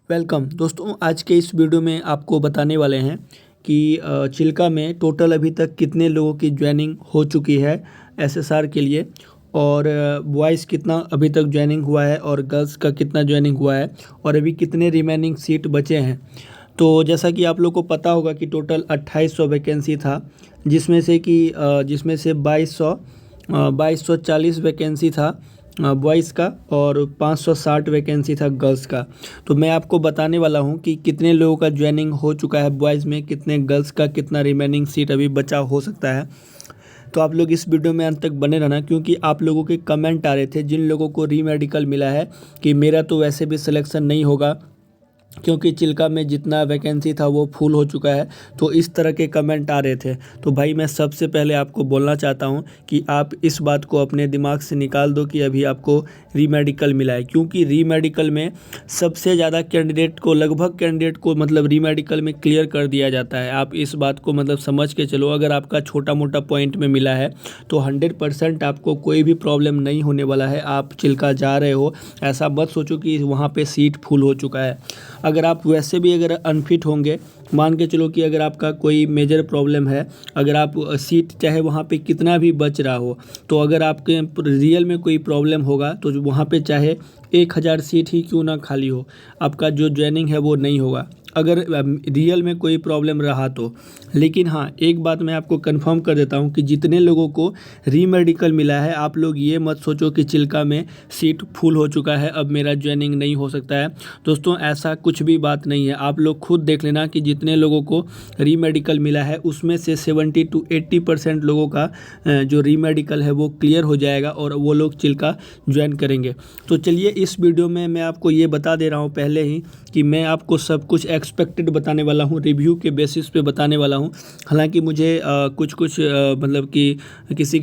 Welcome दोस्तों। आज के इस वीडियो में आपको बताने वाले हैं कि चिल्का में टोटल अभी तक कितने लोगों की ज्वाइनिंग हो चुकी है एसएसआर के लिए, और बॉयज़ कितना अभी तक ज्वाइनिंग हुआ है और गर्ल्स का कितना ज्वाइनिंग हुआ है, और अभी कितने रिमेनिंग सीट बचे हैं। तो जैसा कि आप लोग को पता होगा कि टोटल 2800 वैकेंसी था, जिसमें से 2240 वैकेंसी था बॉयज़ का और 560 वैकेंसी था गर्ल्स का। तो मैं आपको बताने वाला हूं कि कितने लोगों का ज्वाइनिंग हो चुका है बॉयज़ में, कितने गर्ल्स का कितना रिमेनिंग सीट अभी बचा हो सकता है। तो आप लोग इस वीडियो में अंत तक बने रहना, क्योंकि आप लोगों के कमेंट आ रहे थे जिन लोगों को री मेडिकल मिला है कि मेरा तो वैसे भी सिलेक्शन नहीं होगा क्योंकि चिल्का में जितना वैकेंसी था वो फुल हो चुका है। तो इस तरह के कमेंट आ रहे थे। तो भाई मैं सबसे पहले आपको बोलना चाहता हूं कि आप इस बात को अपने दिमाग से निकाल दो कि अभी आपको री मेडिकल मिला है, क्योंकि री मेडिकल में सबसे ज़्यादा लगभग कैंडिडेट को मतलब री मेडिकल में क्लियर कर दिया जाता है। आप इस बात को मतलब समझ के चलो, अगर आपका छोटा मोटा पॉइंट में मिला है तो 100% आपको कोई भी प्रॉब्लम नहीं होने वाला है। आप चिल्का जा रहे हो, ऐसा मत सोचो कि वहाँ पे सीट फुल हो चुका है। अगर आप वैसे भी अगर अनफिट होंगे, मान के चलो कि अगर आपका कोई मेजर प्रॉब्लम है, अगर आप सीट चाहे वहाँ पे कितना भी बच रहा हो, तो अगर आपके रियल में कोई प्रॉब्लम होगा तो वहाँ पे चाहे 1000 सीट ही क्यों ना खाली हो, आपका जो ज्वाइनिंग है वो नहीं होगा, अगर रियल में कोई प्रॉब्लम रहा तो। लेकिन हाँ, एक बात मैं आपको कंफर्म कर देता हूँ कि जितने लोगों को री मेडिकल मिला है, आप लोग ये मत सोचो कि चिल्का में सीट फुल हो चुका है, अब मेरा ज्वाइनिंग नहीं हो सकता है। दोस्तों ऐसा कुछ भी बात नहीं है। आप लोग खुद देख लेना कि जितने लोगों को री मेडिकल मिला है उसमें से 70 to 80% लोगों का जो री मेडिकल है वो क्लियर हो जाएगा और वो लोग चिल्का ज्वाइन करेंगे। तो चलिए इस वीडियो में मैं आपको ये बता दे रहा हूँ पहले ही कि मैं आपको सब कुछ एक्सपेक्टेड बताने वाला हूँ, रिव्यू के बेसिस पे बताने वाला हूँ। हालांकि मुझे कुछ मतलब कि किसी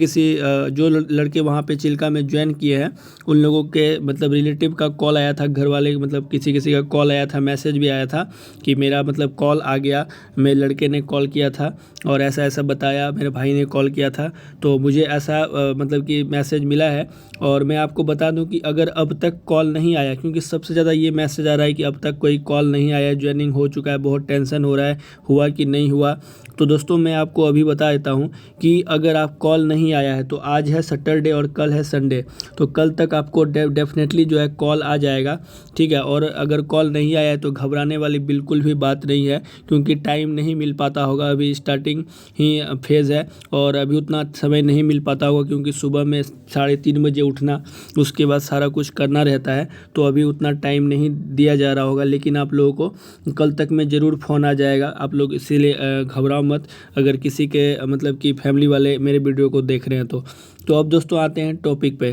जो लड़के वहाँ पे चिल्का में ज्वाइन किए हैं उन लोगों के मतलब रिलेटिव का कॉल आया था, घर वाले मतलब किसी का कॉल आया था, मैसेज भी आया था कि मेरा मतलब कॉल आ गया, मेरे लड़के ने कॉल किया था और ऐसा ऐसा बताया, मेरे भाई ने कॉल किया था। तो मुझे ऐसा मतलब कि मैसेज मिला है। और मैं आपको बता दूं कि अगर अब तक कॉल नहीं आया, क्योंकि सबसे ज़्यादा ये मैसेज आ रहा है कि अब तक कोई कॉल नहीं आया, ज्वाइनिंग हो चुका है, बहुत टेंशन हो रहा है, हुआ कि नहीं हुआ। तो दोस्तों मैं आपको अभी बता देता हूं कि अगर आप कॉल नहीं आया है तो आज है सैटरडे और कल है संडे, तो कल तक आपको डेफिनेटली जो है कॉल आ जाएगा, ठीक है। और अगर कॉल नहीं आया है तो घबराने वाली बिल्कुल भी बात नहीं है, क्योंकि टाइम नहीं मिल पाता होगा, अभी स्टार्टिंग ही फेज़ है और अभी उतना समय नहीं मिल पाता होगा, क्योंकि सुबह में 3:30 बजे उठना, उसके बाद सारा कुछ करना रहता है, तो अभी उतना टाइम नहीं दिया जा रहा होगा। लेकिन आप लोगों को कल तक में ज़रूर फ़ोन आ जाएगा, आप लोग इसीलिए घबराओ मत अगर किसी के मतलब कि फैमिली वाले मेरे वीडियो को देख रहे हैं तो अब दोस्तों आते हैं टॉपिक पे।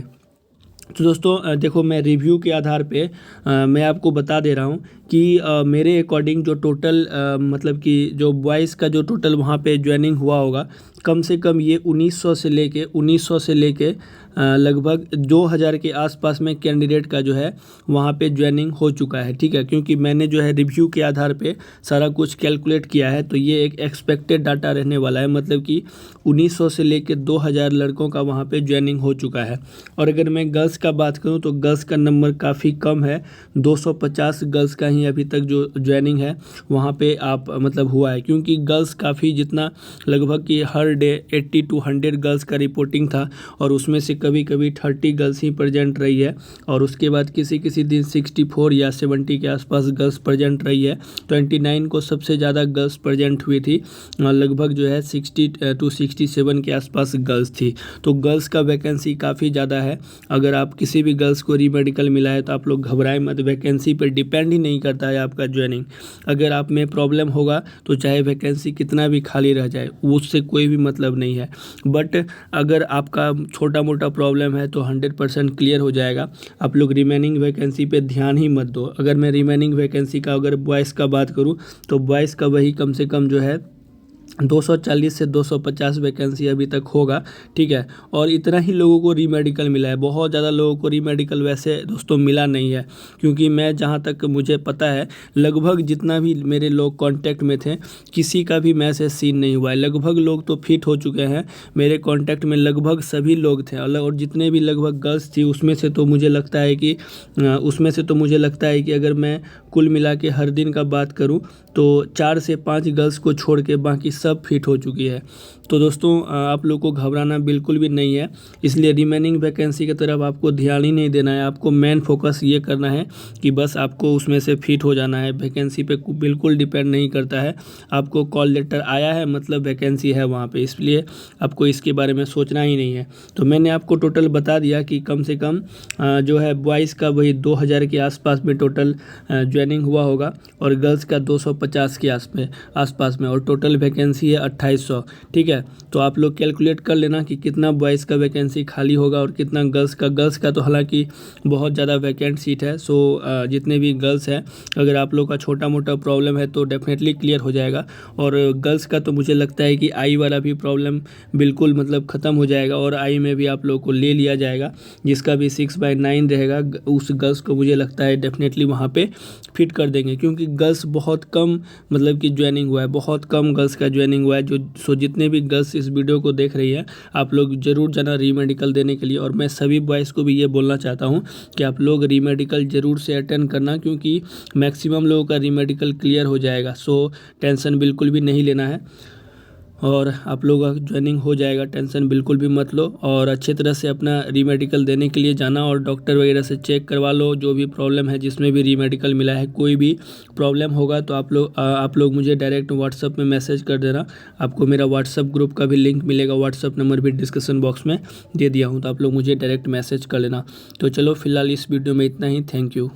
तो दोस्तों देखो, मैं रिव्यू के आधार पे मैं आपको बता दे रहा हूँ कि मेरे अकॉर्डिंग जो टोटल मतलब कि जो बॉयज़ का जो टोटल वहाँ पे ज्वाइनिंग हुआ होगा, कम से कम ये 1900 से लेके लगभग 2000 के आसपास में कैंडिडेट का जो है वहाँ पे ज्वाइनिंग हो चुका है, ठीक है। क्योंकि मैंने जो है रिव्यू के आधार पे सारा कुछ कैलकुलेट किया है, तो ये एक एक्सपेक्टेड डाटा रहने वाला है, मतलब कि 1900 से लेके 2000 लड़कों का वहाँ पे ज्वाइनिंग हो चुका है। और अगर मैं गर्ल्स का बात करूँ तो गर्ल्स का नंबर काफ़ी कम है, 250 गर्ल्स का ही अभी तक जो ज्वाइनिंग है वहाँ पे आप मतलब हुआ है, क्योंकि गर्ल्स काफ़ी जितना लगभग कि हर डे 80 to 100 गर्ल्स का रिपोर्टिंग था, और उसमें से कभी कभी 30 गर्ल्स ही प्रेजेंट रही है, और उसके बाद किसी दिन 64 या 70 के आसपास गर्ल्स प्रेजेंट रही है। 29 को सबसे ज़्यादा गर्ल्स प्रेजेंट हुई थी, लगभग जो है 60 to 67 के आसपास गर्ल्स थी। तो गर्ल्स का वैकेंसी काफ़ी ज़्यादा है। अगर आप किसी भी गर्ल्स को री मेडिकल मिला है तो आप लोग घबराएं मत, वैकेंसी पर डिपेंड ही नहीं करता है आपका ज्वाइनिंग। अगर आप में प्रॉब्लम होगा तो चाहे वैकेंसी कितना भी खाली रह जाए उससे कोई भी मतलब नहीं है, बट अगर आपका छोटा मोटा प्रॉब्लम है तो 100% क्लियर हो जाएगा। आप लोग रिमेनिंग वैकेंसी पे ध्यान ही मत दो। अगर मैं रिमेनिंग वैकेंसी का अगर बॉयज़ का बात करूँ तो बॉयज़ का वही कम से कम जो है 240 से 250 वैकेंसी अभी तक होगा, ठीक है। और इतना ही लोगों को रीमेडिकल मिला है, बहुत ज़्यादा लोगों को रीमेडिकल वैसे दोस्तों मिला नहीं है, क्योंकि मैं जहाँ तक मुझे पता है लगभग जितना भी मेरे लोग कांटेक्ट में थे किसी का भी मैसेज सीन नहीं हुआ है। लगभग लोग तो फिट हो चुके हैं, मेरे कांटेक्ट में लगभग सभी लोग थे, और जितने भी लगभग गर्ल्स थी उसमें से तो मुझे लगता है कि अगर मैं कुल मिला के हर दिन का बात करूं तो 4 से 5 गर्ल्स को छोड़ के बाकी सब फिट हो चुकी है। तो दोस्तों आप लोग को घबराना बिल्कुल भी नहीं है, इसलिए रिमेनिंग वैकेंसी की तरफ आपको ध्यान ही नहीं देना है। आपको मेन फोकस ये करना है कि बस आपको उसमें से फिट हो जाना है। वैकेंसी पे बिल्कुल डिपेंड नहीं करता है, आपको कॉल लेटर आया है मतलब वैकेंसी है वहाँ पे, इसलिए आपको इसके बारे में सोचना ही नहीं है। तो मैंने आपको टोटल बता दिया कि कम से कम जो है बॉयज़ का वही 2000 के आसपास में टोटल ज्वाइनिंग हुआ होगा, और गर्ल्स का 250 के आसपास में, और टोटल वैकेंसी है 2800, ठीक है। तो आप लोग कैलकुलेट कर लेना कि कितना बॉयज़ का वैकेंसी खाली होगा और कितना गर्ल्स का तो हालांकि बहुत ज़्यादा वैकेंट सीट है। सो जितने भी गर्ल्स हैं, अगर आप लोग का छोटा मोटा प्रॉब्लम है तो डेफिनेटली क्लियर हो जाएगा। और गर्ल्स का तो मुझे लगता है कि आई वाला भी प्रॉब्लम बिल्कुल मतलब ख़त्म हो जाएगा, और आई में भी आप लोग को ले लिया जाएगा। जिसका भी 6/9 रहेगा उस गर्ल्स को मुझे लगता है डेफिनेटली वहाँ पे फिट कर देंगे, क्योंकि गर्ल्स बहुत कम मतलब कि ज्वाइनिंग हुआ है, बहुत कम गर्ल्स का ज्वाइनिंग हुआ है। सो जितने भी गर्ल्स इस वीडियो को देख रही है, आप लोग ज़रूर जाना रीमेडिकल देने के लिए। और मैं सभी बॉयज़ को भी ये बोलना चाहता हूँ कि आप लोग रीमेडिकल ज़रूर से अटेंड करना, क्योंकि मैक्सिमम लोगों का रीमेडिकल क्लियर हो जाएगा। सो टेंशन बिल्कुल भी नहीं लेना है, और आप लोगों का ज्वाइनिंग हो जाएगा, टेंशन बिल्कुल भी मत लो। और अच्छे तरह से अपना रीमेडिकल देने के लिए जाना, और डॉक्टर वगैरह से चेक करवा लो जो भी प्रॉब्लम है, जिसमें भी रीमेडिकल मिला है। कोई भी प्रॉब्लम होगा तो आप लोग मुझे डायरेक्ट व्हाट्सअप में मैसेज कर देना। आपको मेरा व्हाट्सअप ग्रुप का भी लिंक मिलेगा, व्हाट्सअप नंबर भी डिस्क्रिप्शन बॉक्स में दे दिया हूँ, तो आप लोग मुझे डायरेक्ट मैसेज कर लेना। तो चलो फिलहाल इस वीडियो में इतना ही, थैंक यू।